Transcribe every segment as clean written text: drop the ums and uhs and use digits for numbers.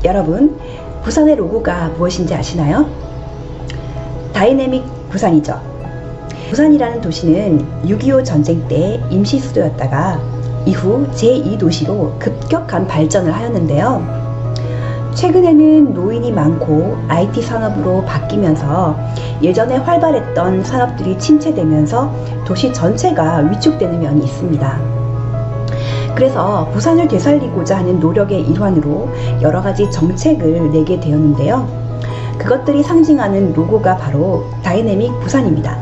여러분, 부산의 로고가 무엇인지 아시나요? 다이내믹 부산이죠. 부산이라는 도시는 6.25 전쟁 때 임시 수도였다가 이후 제2도시로 급격한 발전을 하였는데요. 최근에는 노인이 많고 IT 산업으로 바뀌면서 예전에 활발했던 산업들이 침체되면서 도시 전체가 위축되는 면이 있습니다. 그래서 부산을 되살리고자 하는 노력의 일환으로 여러 가지 정책을 내게 되었는데요. 그것들이 상징하는 로고가 바로 다이내믹 부산입니다.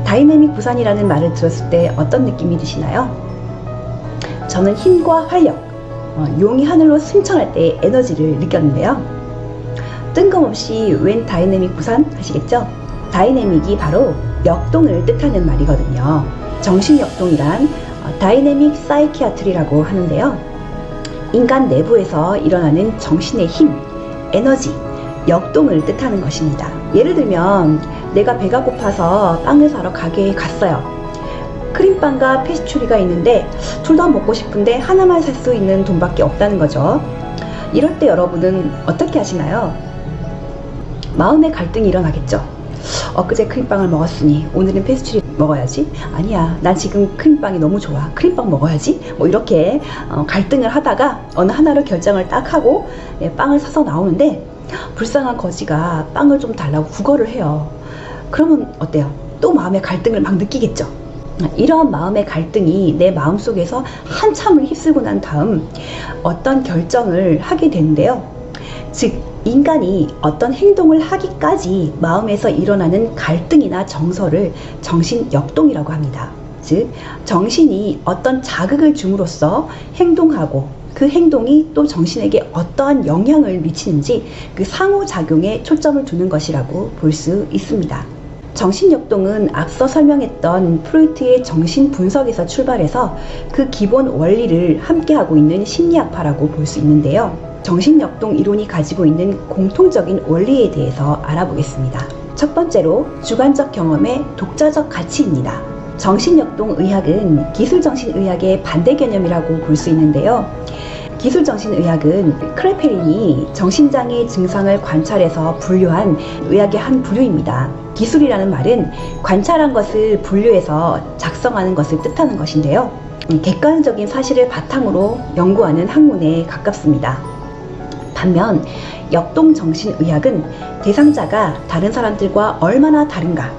다이내믹 부산이라는 말을 들었을 때 어떤 느낌이 드시나요? 저는 힘과 활력, 용이 하늘로 승천할 때의 에너지를 느꼈는데요. 뜬금없이 웬 다이내믹 부산 하시겠죠? 다이내믹이 바로 역동을 뜻하는 말이거든요. 정신역동이란 다이내믹 사이키아트리라고 하는데요. 인간 내부에서 일어나는 정신의 힘, 에너지, 역동을 뜻하는 것입니다. 예를 들면 내가 배가 고파서 빵을 사러 가게에 갔어요. 크림빵과 페스츄리가 있는데 둘 다 먹고 싶은데 하나만 살 수 있는 돈밖에 없다는 거죠. 이럴 때 여러분은 어떻게 하시나요? 마음의 갈등이 일어나겠죠. 엊그제 크림빵을 먹었으니 오늘은 페스츄리 먹어야지. 아니야, 난 지금 크림빵이 너무 좋아. 크림빵 먹어야지. 뭐 이렇게 갈등을 하다가 어느 하나를 결정을 딱 하고 빵을 사서 나오는데 불쌍한 거지가 빵을 좀 달라고 구걸을 해요. 그러면 어때요? 또 마음의 갈등을 막 느끼겠죠. 이러한 마음의 갈등이 내 마음속에서 한참을 휩쓸고 난 다음 어떤 결정을 하게 되는데요. 즉 인간이 어떤 행동을 하기까지 마음에서 일어나는 갈등이나 정서를 정신역동이라고 합니다. 즉 정신이 어떤 자극을 줌으로써 행동하고 그 행동이 또 정신에게 어떠한 영향을 미치는지 그 상호작용에 초점을 두는 것이라고 볼 수 있습니다. 정신역동은 앞서 설명했던 프로이트의 정신분석에서 출발해서 그 기본 원리를 함께하고 있는 심리학파라고 볼 수 있는데요. 정신역동 이론이 가지고 있는 공통적인 원리에 대해서 알아보겠습니다. 첫 번째로 주관적 경험의 독자적 가치입니다. 정신역동 의학은 기술정신의학의 반대 개념이라고 볼 수 있는데요. 기술정신의학은 크레페린이 정신장애 증상을 관찰해서 분류한 의학의 한 부류입니다. 기술이라는 말은 관찰한 것을 분류해서 작성하는 것을 뜻하는 것인데요. 객관적인 사실을 바탕으로 연구하는 학문에 가깝습니다. 반면 역동정신의학은 대상자가 다른 사람들과 얼마나 다른가,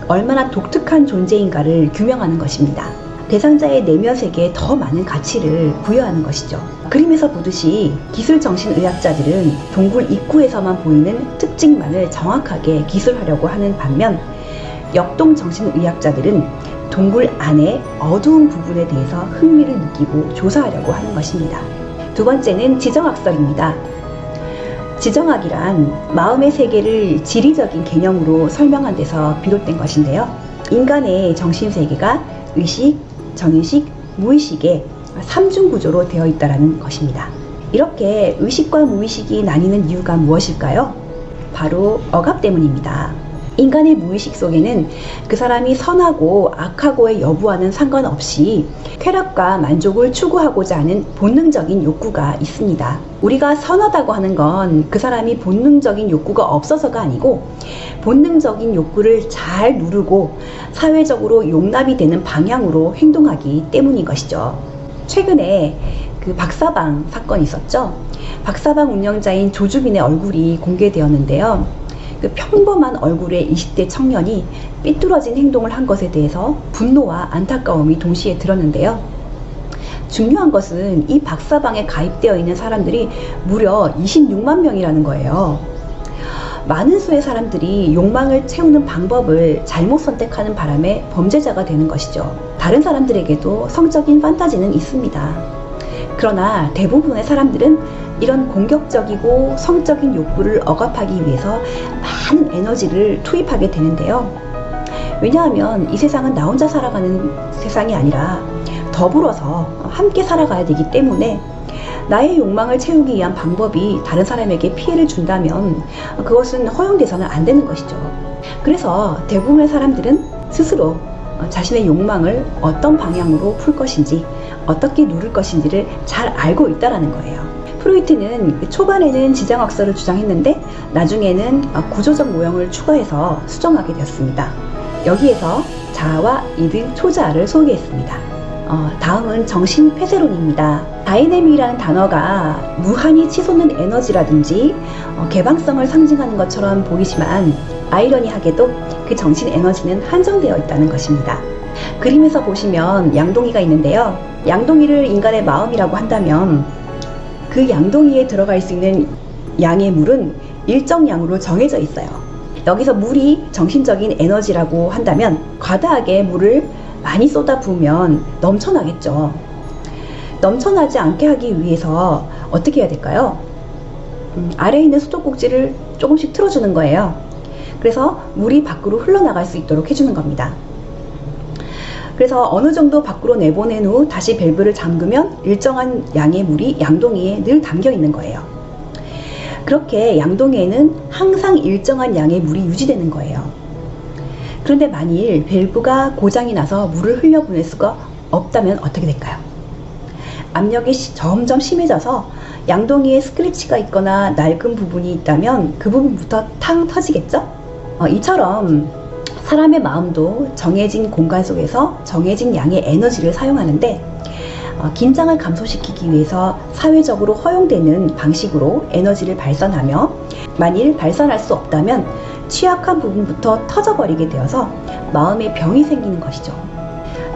얼마나 독특한 존재인가를 규명하는 것입니다. 대상자의 내면 세계에 더 많은 가치를 부여하는 것이죠. 그림에서 보듯이 기술정신의학자들은 동굴 입구에서만 보이는 특징만을 정확하게 기술하려고 하는 반면 역동정신의학자들은 동굴 안의 어두운 부분에 대해서 흥미를 느끼고 조사하려고 하는 것입니다. 두 번째는 지정학설입니다. 지정학이란 마음의 세계를 지리적인 개념으로 설명한 데서 비롯된 것인데요. 인간의 정신세계가 의식, 전의식, 무의식의 3중 구조로 되어 있다는 것입니다. 이렇게 의식과 무의식이 나뉘는 이유가 무엇일까요? 바로 억압 때문입니다. 인간의 무의식 속에는 그 사람이 선하고 악하고의 여부와는 상관없이 쾌락과 만족을 추구하고자 하는 본능적인 욕구가 있습니다. 우리가 선하다고 하는 건 그 사람이 본능적인 욕구가 없어서가 아니고 본능적인 욕구를 잘 누르고 사회적으로 용납이 되는 방향으로 행동하기 때문인 것이죠. 최근에 그 박사방 사건이 있었죠. 박사방 운영자인 조주빈의 얼굴이 공개되었는데요. 그 평범한 얼굴의 20대 청년이 삐뚤어진 행동을 한 것에 대해서 분노와 안타까움이 동시에 들었는데요. 중요한 것은 이 박사방에 가입되어 있는 사람들이 무려 26만 명이라는 거예요. 많은 수의 사람들이 욕망을 채우는 방법을 잘못 선택하는 바람에 범죄자가 되는 것이죠. 다른 사람들에게도 성적인 판타지는 있습니다. 그러나 대부분의 사람들은 이런 공격적이고 성적인 욕구를 억압하기 위해서 많은 에너지를 투입하게 되는데요. 왜냐하면 이 세상은 나 혼자 살아가는 세상이 아니라 더불어서 함께 살아가야 되기 때문에 나의 욕망을 채우기 위한 방법이 다른 사람에게 피해를 준다면 그것은 허용돼서는 안 되는 것이죠. 그래서 대부분의 사람들은 스스로 자신의 욕망을 어떤 방향으로 풀 것인지 어떻게 누를 것인지를 잘 알고 있다는 거예요. 프로이트는 초반에는 지정학설을 주장했는데 나중에는 구조적 모형을 추가해서 수정하게 되었습니다. 여기에서 자아와 이드, 초자아를 소개했습니다. 다음은 정신폐쇄론입니다. 다이내믹이라는 단어가 무한히 치솟는 에너지라든지 개방성을 상징하는 것처럼 보이지만 아이러니하게도 그 정신 에너지는 한정되어 있다는 것입니다. 그림에서 보시면 양동이가 있는데요. 양동이를 인간의 마음이라고 한다면 그 양동이에 들어갈 수 있는 양의 물은 일정 양으로 정해져 있어요. 여기서 물이 정신적인 에너지라고 한다면 과다하게 물을 많이 쏟아 부으면 넘쳐나겠죠. 넘쳐나지 않게 하기 위해서 어떻게 해야 될까요? 아래에 있는 수도꼭지를 조금씩 틀어주는 거예요. 그래서 물이 밖으로 흘러나갈 수 있도록 해주는 겁니다. 그래서 어느 정도 밖으로 내보낸 후 다시 밸브를 잠그면 일정한 양의 물이 양동이에 늘 담겨 있는 거예요. 그렇게 양동이에는 항상 일정한 양의 물이 유지되는 거예요. 그런데 만일 밸브가 고장이 나서 물을 흘려보낼 수가 없다면 어떻게 될까요? 압력이 점점 심해져서 양동이에 스크래치가 있거나 낡은 부분이 있다면 그 부분부터 탕 터지겠죠? 이처럼 사람의 마음도 정해진 공간 속에서 정해진 양의 에너지를 사용하는데 긴장을 감소시키기 위해서 사회적으로 허용되는 방식으로 에너지를 발산하며 만일 발산할 수 없다면 취약한 부분부터 터져버리게 되어서 마음의 병이 생기는 것이죠.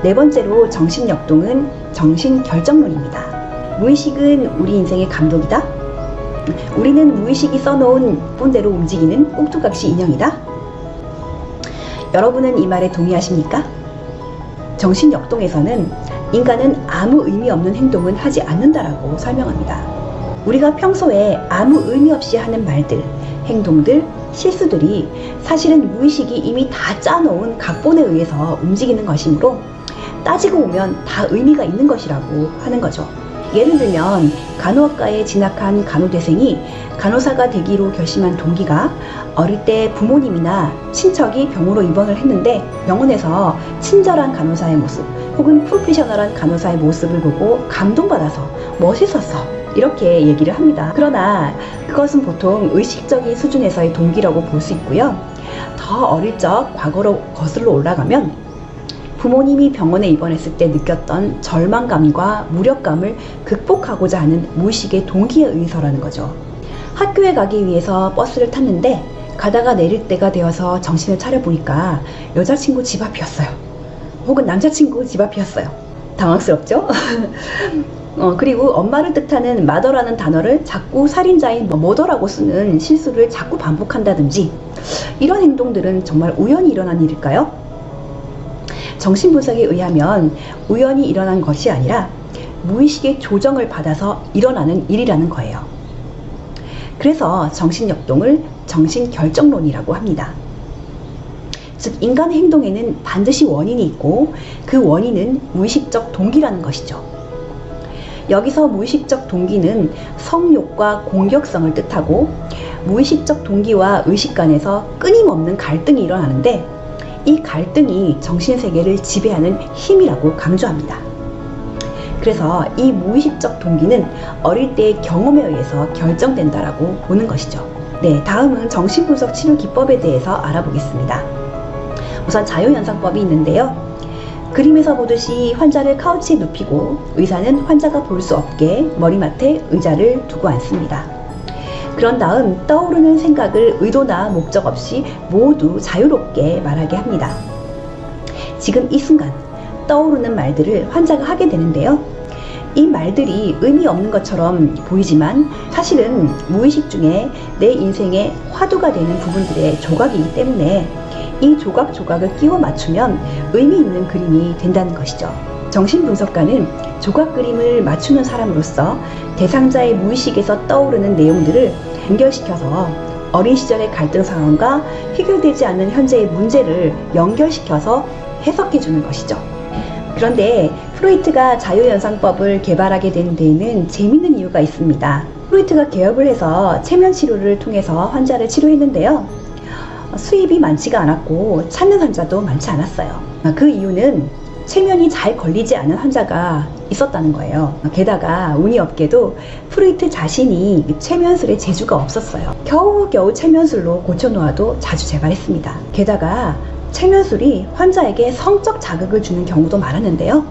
네 번째로 정신역동은 정신결정론입니다. 무의식은 우리 인생의 감독이다. 우리는 무의식이 써놓은 본대로 움직이는 꼭두각시 인형이다. 여러분은 이 말에 동의하십니까? 정신역동에서는 인간은 아무 의미 없는 행동은 하지 않는다라고 설명합니다. 우리가 평소에 아무 의미 없이 하는 말들, 행동들, 실수들이 사실은 무의식이 이미 다 짜놓은 각본에 의해서 움직이는 것이므로 따지고 보면 다 의미가 있는 것이라고 하는 거죠. 예를 들면 간호학과에 진학한 간호대생이 간호사가 되기로 결심한 동기가 어릴 때 부모님이나 친척이 병으로 입원을 했는데 병원에서 친절한 간호사의 모습 혹은 프로페셔널한 간호사의 모습을 보고 감동받아서 멋있었어 이렇게 얘기를 합니다. 그러나 그것은 보통 의식적인 수준에서의 동기라고 볼 수 있고요. 더 어릴 적 과거로 거슬러 올라가면 부모님이 병원에 입원했을 때 느꼈던 절망감과 무력감을 극복하고자 하는 무의식의 동기에 의해서라는 거죠. 학교에 가기 위해서 버스를 탔는데 가다가 내릴 때가 되어서 정신을 차려보니까 여자친구 집 앞이었어요. 혹은 남자친구 집 앞이었어요. 당황스럽죠? 그리고 엄마를 뜻하는 mother라는 단어를 자꾸 살인자인 mother라고 쓰는 실수를 자꾸 반복한다든지 이런 행동들은 정말 우연히 일어난 일일까요? 정신분석에 의하면 우연히 일어난 것이 아니라 무의식의 조정을 받아서 일어나는 일이라는 거예요. 그래서 정신역동을 정신결정론이라고 합니다. 즉 인간의 행동에는 반드시 원인이 있고 그 원인은 무의식적 동기라는 것이죠. 여기서 무의식적 동기는 성욕과 공격성을 뜻하고 무의식적 동기와 의식 간에서 끊임없는 갈등이 일어나는데 이 갈등이 정신세계를 지배하는 힘이라고 강조합니다. 그래서 이 무의식적 동기는 어릴 때의 경험에 의해서 결정된다라고 보는 것이죠. 네, 다음은 정신분석 치료 기법에 대해서 알아보겠습니다. 우선 자유현상법이 있는데요. 그림에서 보듯이 환자를 카우치에 눕히고 의사는 환자가 볼 수 없게 머리맡에 의자를 두고 앉습니다. 그런 다음 떠오르는 생각을 의도나 목적 없이 모두 자유롭게 말하게 합니다. 지금 이 순간 떠오르는 말들을 환자가 하게 되는데요. 이 말들이 의미 없는 것처럼 보이지만 사실은 무의식 중에 내 인생의 화두가 되는 부분들의 조각이기 때문에 이 조각조각을 끼워 맞추면 의미 있는 그림이 된다는 것이죠. 정신분석가는 조각 그림을 맞추는 사람으로서 대상자의 무의식에서 떠오르는 내용들을 연결시켜서 어린 시절의 갈등 상황과 해결되지 않는 현재의 문제를 연결시켜서 해석해주는 것이죠. 그런데 프로이트가 자유현상법을 개발하게 된 데에는 재미있는 이유가 있습니다. 프로이트가 개업을 해서 체면 치료를 통해서 환자를 치료했는데요. 수입이 많지가 않았고 찾는 환자도 많지 않았어요. 그 이유는 체면이 잘 걸리지 않은 환자가 있었다는 거예요. 게다가 운이 없게도 프로이트 자신이 체면술에 재주가 없었어요. 겨우겨우 체면술로 고쳐놓아도 자주 재발했습니다. 게다가 체면술이 환자에게 성적 자극을 주는 경우도 많았는데요.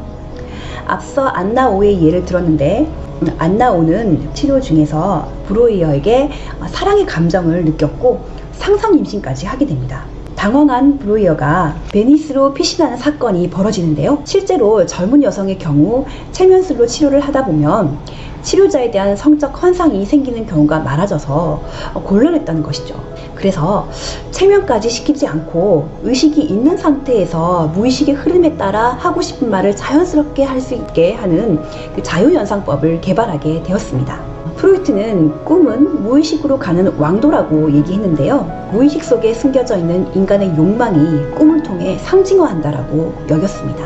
앞서 안나오의 예를 들었는데, 안나오는 치료 중에서 브로이어에게 사랑의 감정을 느꼈고 상상 임신까지 하게 됩니다. 당황한 브로이어가 베니스로 피신하는 사건이 벌어지는데요. 실제로 젊은 여성의 경우 체면술로 치료를 하다 보면 치료자에 대한 성적 환상이 생기는 경우가 많아져서 곤란했다는 것이죠. 그래서 체면까지 시키지 않고 의식이 있는 상태에서 무의식의 흐름에 따라 하고 싶은 말을 자연스럽게 할 수 있게 하는 그 자유연상법을 개발하게 되었습니다. 프로이트는 꿈은 무의식으로 가는 왕도라고 얘기했는데요. 무의식 속에 숨겨져 있는 인간의 욕망이 꿈을 통해 상징화한다라고 여겼습니다.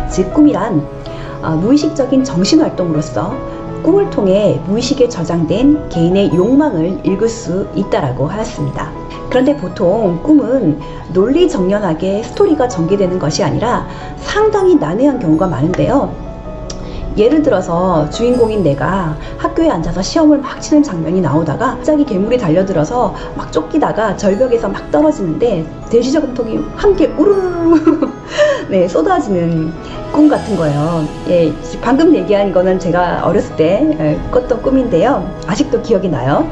즉 꿈이란 무의식적인 정신활동으로서 꿈을 통해 무의식에 저장된 개인의 욕망을 읽을 수 있다라고 하였습니다. 그런데 보통 꿈은 논리정연하게 스토리가 전개되는 것이 아니라 상당히 난해한 경우가 많은데요. 예를 들어서 주인공인 내가 학교에 앉아서 시험을 막 치는 장면이 나오다가 갑자기 괴물이 달려들어서 막 쫓기다가 절벽에서 막 떨어지는데 돼지저금통이 함께 우르르 네, 쏟아지는 꿈 같은 거예요. 예, 방금 얘기한 거는 제가 어렸을 때 꿨던 꿈인데요. 아직도 기억이 나요.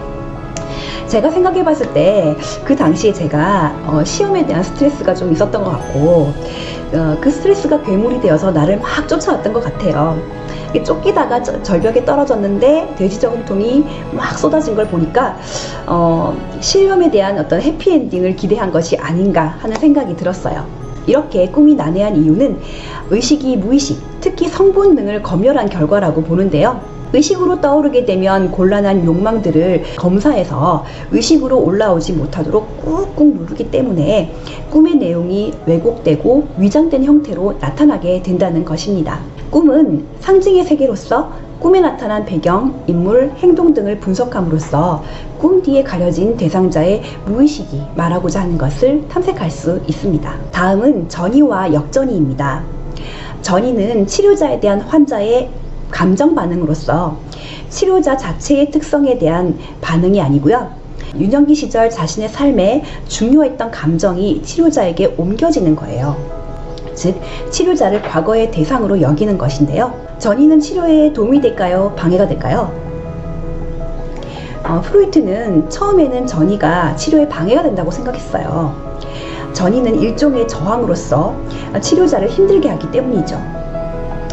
제가 생각해 봤을 때 그 당시에 제가 시험에 대한 스트레스가 좀 있었던 것 같고 그 스트레스가 괴물이 되어서 나를 막 쫓아왔던 것 같아요. 쫓기다가 절벽에 떨어졌는데 돼지저금통이 막 쏟아진 걸 보니까 시험에 대한 어떤 해피엔딩을 기대한 것이 아닌가 하는 생각이 들었어요. 이렇게 꿈이 난해한 이유는 의식이 무의식, 특히 성본능을 검열한 결과라고 보는데요. 의식으로 떠오르게 되면 곤란한 욕망들을 검사해서 의식으로 올라오지 못하도록 꾹꾹 누르기 때문에 꿈의 내용이 왜곡되고 위장된 형태로 나타나게 된다는 것입니다. 꿈은 상징의 세계로서 꿈에 나타난 배경, 인물, 행동 등을 분석함으로써 꿈 뒤에 가려진 대상자의 무의식이 말하고자 하는 것을 탐색할 수 있습니다. 다음은 전이와 역전이입니다. 전이는 치료자에 대한 환자의 감정 반응으로서 치료자 자체의 특성에 대한 반응이 아니고요. 유년기 시절 자신의 삶에 중요했던 감정이 치료자에게 옮겨지는 거예요. 즉, 치료자를 과거의 대상으로 여기는 것인데요. 전이는 치료에 도움이 될까요? 방해가 될까요? 프로이트는 처음에는 전이가 치료에 방해가 된다고 생각했어요. 전이는 일종의 저항으로서 치료자를 힘들게 하기 때문이죠.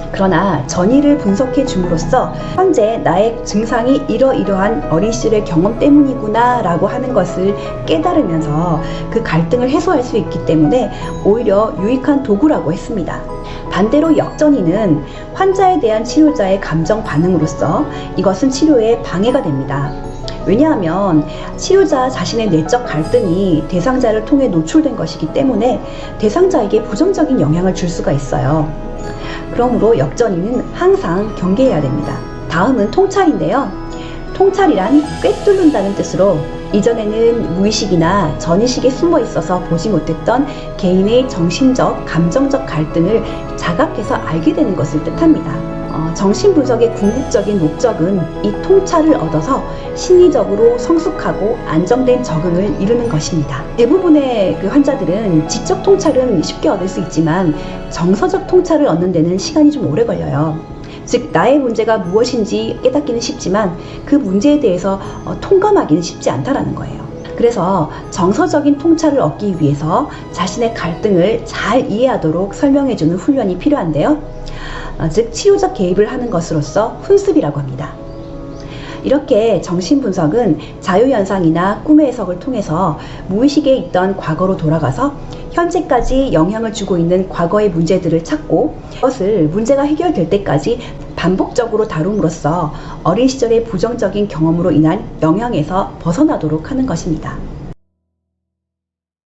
그러나 전이를 분석해 줌으로써 현재 나의 증상이 이러이러한 어린 시절의 경험 때문이구나 라고 하는 것을 깨달으면서 그 갈등을 해소할 수 있기 때문에 오히려 유익한 도구라고 했습니다. 반대로 역전이는 환자에 대한 치료자의 감정 반응으로서 이것은 치료에 방해가 됩니다. 왜냐하면 치료자 자신의 내적 갈등이 대상자를 통해 노출된 것이기 때문에 대상자에게 부정적인 영향을 줄 수가 있어요. 그러므로 역전이는 항상 경계해야 됩니다. 다음은 통찰인데요. 통찰이란 꿰뚫는다는 뜻으로 이전에는 무의식이나 전의식에 숨어 있어서 보지 못했던 개인의 정신적, 감정적 갈등을 자각해서 알게 되는 것을 뜻합니다. 정신분석의 궁극적인 목적은 이 통찰을 얻어서 심리적으로 성숙하고 안정된 적응을 이루는 것입니다. 대부분의 그 환자들은 지적 통찰은 쉽게 얻을 수 있지만 정서적 통찰을 얻는 데는 시간이 좀 오래 걸려요. 즉, 나의 문제가 무엇인지 깨닫기는 쉽지만 그 문제에 대해서 통감하기는 쉽지 않다라는 거예요. 그래서 정서적인 통찰을 얻기 위해서 자신의 갈등을 잘 이해하도록 설명해주는 훈련이 필요한데요. 즉, 치료적 개입을 하는 것으로서 훈습이라고 합니다. 이렇게 정신분석은 자유연상이나 꿈의 해석을 통해서 무의식에 있던 과거로 돌아가서 현재까지 영향을 주고 있는 과거의 문제들을 찾고 그것을 문제가 해결될 때까지 반복적으로 다룸으로써 어린 시절의 부정적인 경험으로 인한 영향에서 벗어나도록 하는 것입니다.